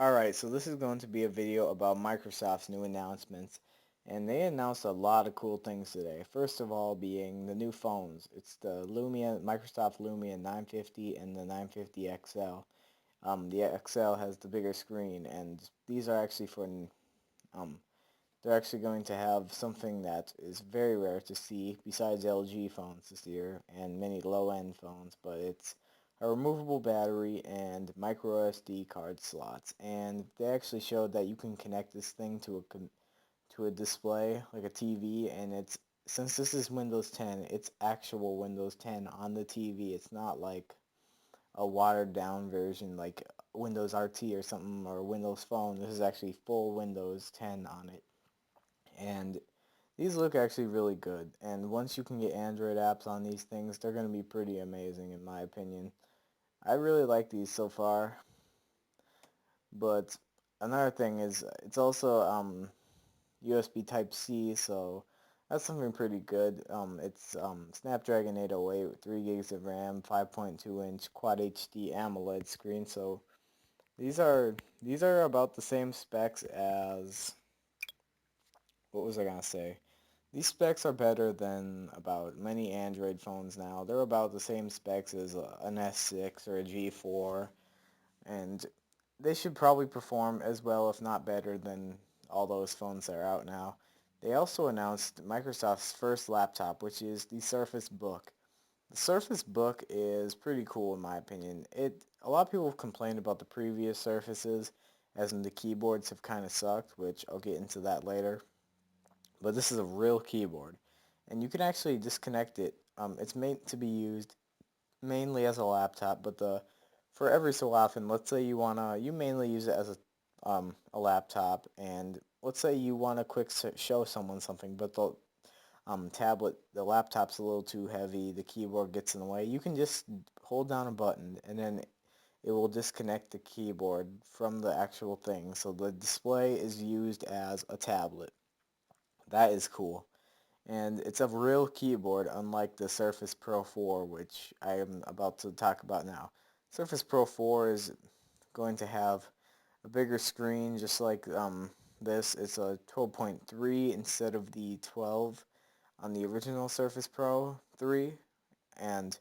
Alright, so this is going to be a video about Microsoft's new announcements. And they announced a lot of cool things today. First of all being the new phones. It's the Microsoft Lumia 950 and the 950 XL. The XL has the bigger screen, and these are actually um, they're actually going to have something that is very rare to see besides LG phones this year and many low-end phones, but it's a removable battery and micro SD card slots. And they actually showed that you can connect this thing to a display like a TV, and it's since this is Windows 10, it's actual Windows 10 on the TV. It's not like a watered down version like Windows RT or something or Windows Phone. This is actually full Windows 10 on it. And these look actually really good, and once you can get Android apps on these things, they're going to be pretty amazing in my opinion. I really like these so far, but another thing is it's also USB Type-C, so that's something pretty good. It's Snapdragon 808 with 3 gigs of RAM, 5.2-inch Quad HD AMOLED screen, so these are these are about the same specs as what was I gonna say? These specs are better than about many Android phones now. They're about the same specs as an S6 or a G4, and they should probably perform as well, if not better, than all those phones that are out now. They also announced Microsoft's first laptop, which is the Surface Book. The Surface Book is pretty cool in my opinion. A lot of people have complained about the previous Surfaces, as in the keyboards have kind of sucked, which I'll get into that later. But this is a real keyboard, and you can actually disconnect it. It's meant to be used mainly as a laptop, but the for every so often, let's say you mainly use it as a laptop, and let's say you want to show someone something, but the laptop's a little too heavy, the keyboard gets in the way. You can just hold down a button, and then it will disconnect the keyboard from the actual thing, so the display is used as a tablet. That is cool. And it's a real keyboard, unlike the Surface Pro 4, which I am about to talk about now. Surface Pro 4 is going to have a bigger screen, just like this. It's a 12.3 instead of the 12 on the original Surface Pro 3, and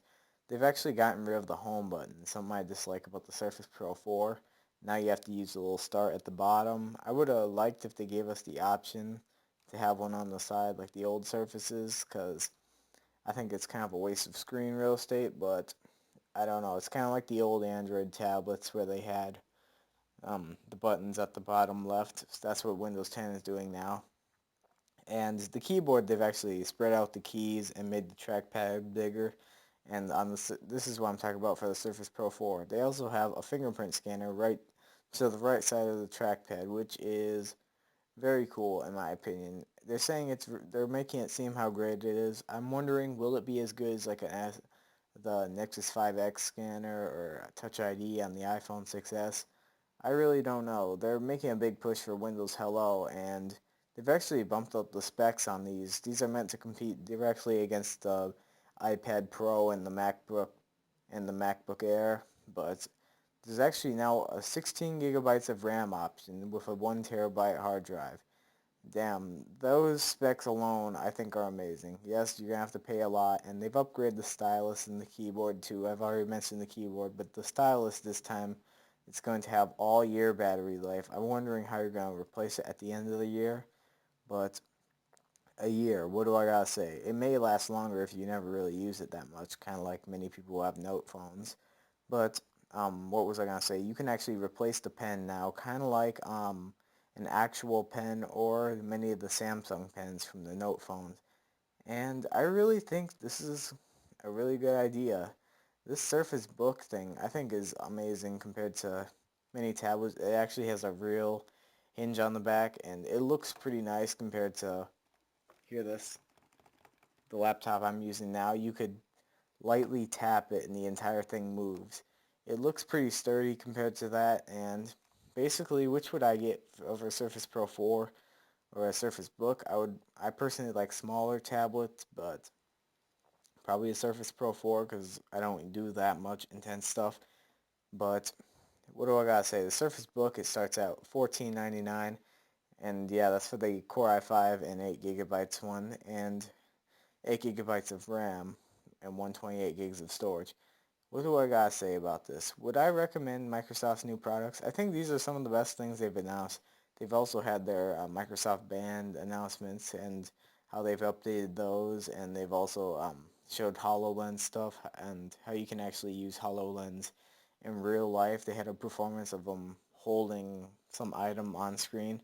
they've actually gotten rid of the home button, something I dislike about the Surface Pro 4. Now you have to use the little start at the bottom. I would have liked if they gave us the option to have one on the side like the old Surfaces, because I think it's kind of a waste of screen real estate, but I don't know. It's kind of like the old Android tablets where they had the buttons at the bottom left. So that's what Windows 10 is doing now. And the keyboard, they've actually spread out the keys and made the trackpad bigger. And this is what I'm talking about for the Surface Pro 4. They also have a fingerprint scanner right to the right side of the trackpad, which is very cool in my opinion. They're making it seem how great it is. I'm wondering, will it be as good as the Nexus 5X scanner or Touch ID on the iPhone 6s? I really don't know. They're making a big push for Windows Hello, and they've actually bumped up the specs on these. These are meant to compete directly against the iPad Pro and the MacBook Air, but there's actually now a 16 gigabytes of RAM option with a 1 terabyte hard drive. Damn, those specs alone I think are amazing. Yes, you're gonna have to pay a lot, and they've upgraded the stylus and the keyboard too. I've already mentioned the keyboard, but the stylus this time, it's going to have all year battery life. I'm wondering how you're gonna replace it at the end of the year, but a year, what do I gotta say? It may last longer if you never really use it that much, kind of like many people who have note phones. But what was I gonna say? You can actually replace the pen now, kind of like an actual pen or many of the Samsung pens from the Note phones. And I really think this is a really good idea. This Surface Book thing I think is amazing compared to many tablets. It actually has a real hinge on the back, and it looks pretty nice compared to, hear this, the laptop I'm using now. You could lightly tap it and the entire thing moves. It looks pretty sturdy compared to that, and basically, which would I get over a Surface Pro 4 or a Surface Book? I personally like smaller tablets, but probably a Surface Pro 4 because I don't do that much intense stuff. But what do I gotta say? The Surface Book, it starts at $14.99, and yeah, that's for the Core i5 and 8 GB one, and 8 GB of RAM, and 128 gigs of storage. What do I gotta say about this? Would I recommend Microsoft's new products? I think these are some of the best things they've announced. They've also had their Microsoft Band announcements and how they've updated those, and they've also showed HoloLens stuff and how you can actually use HoloLens in real life. They had a performance of them holding some item on screen,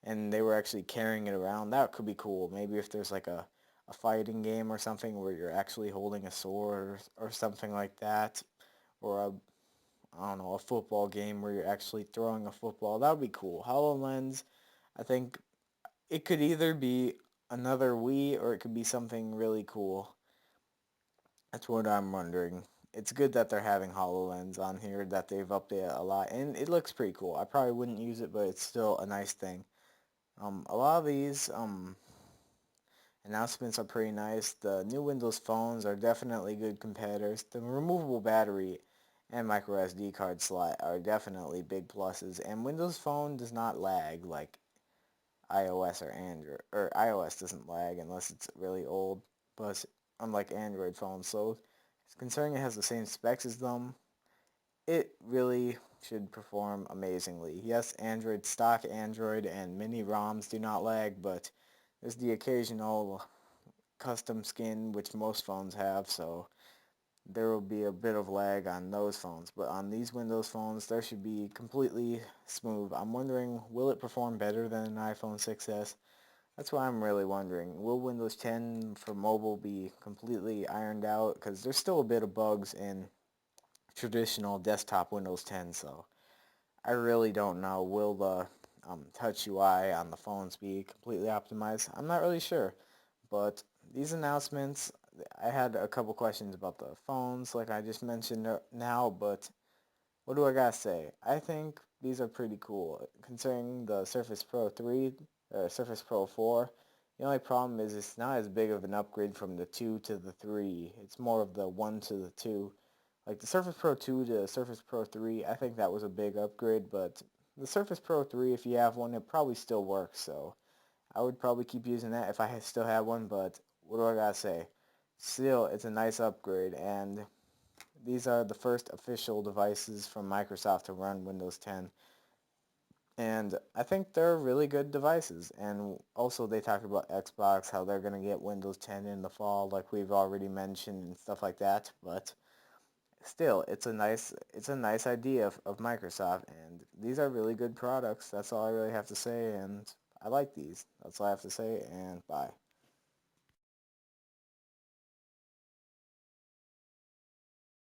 and they were actually carrying it around. That could be cool. Maybe if there's like a fighting game or something where you're actually holding a sword or something like that, or I don't know, a football game where you're actually throwing a football. That would be cool. HoloLens, I think it could either be another Wii or it could be something really cool. That's what I'm wondering. It's good that they're having HoloLens on here, that they've updated a lot, and it looks pretty cool. I probably wouldn't use it, but it's still a nice thing. A lot of these announcements are pretty nice. The new Windows phones are definitely good competitors. The removable battery and micro SD card slot are definitely big pluses. And Windows Phone does not lag like iOS or Android. Or iOS doesn't lag unless it's really old, but unlike Android phones. So considering it has the same specs as them, it really should perform amazingly. Yes, stock Android and mini ROMs do not lag, but there's the occasional custom skin, which most phones have, so there will be a bit of lag on those phones. But on these Windows phones, there should be completely smooth. I'm wondering, will it perform better than an iPhone 6s? That's what I'm really wondering. Will Windows 10 for mobile be completely ironed out? Because there's still a bit of bugs in traditional desktop Windows 10, so I really don't know. Will the touch UI on the phones be completely optimized? I'm not really sure. But these announcements, I had a couple questions about the phones, like I just mentioned now, but what do I gotta say? I think these are pretty cool. Considering the Surface Pro 3 or Surface Pro 4, the only problem is it's not as big of an upgrade from the 2 to the 3. It's more of the 1 to the 2. Like the Surface Pro 2 to the Surface Pro 3, I think that was a big upgrade, but the Surface Pro 3, if you have one, it probably still works, so I would probably keep using that if I still had one, but what do I gotta say? Still, it's a nice upgrade, and these are the first official devices from Microsoft to run Windows 10. And I think they're really good devices. And also they talked about Xbox, how they're going to get Windows 10 in the fall, like we've already mentioned and stuff like that. But still, it's a nice idea of Microsoft, and these are really good products. That's all I really have to say, and I like these. That's all I have to say, and bye.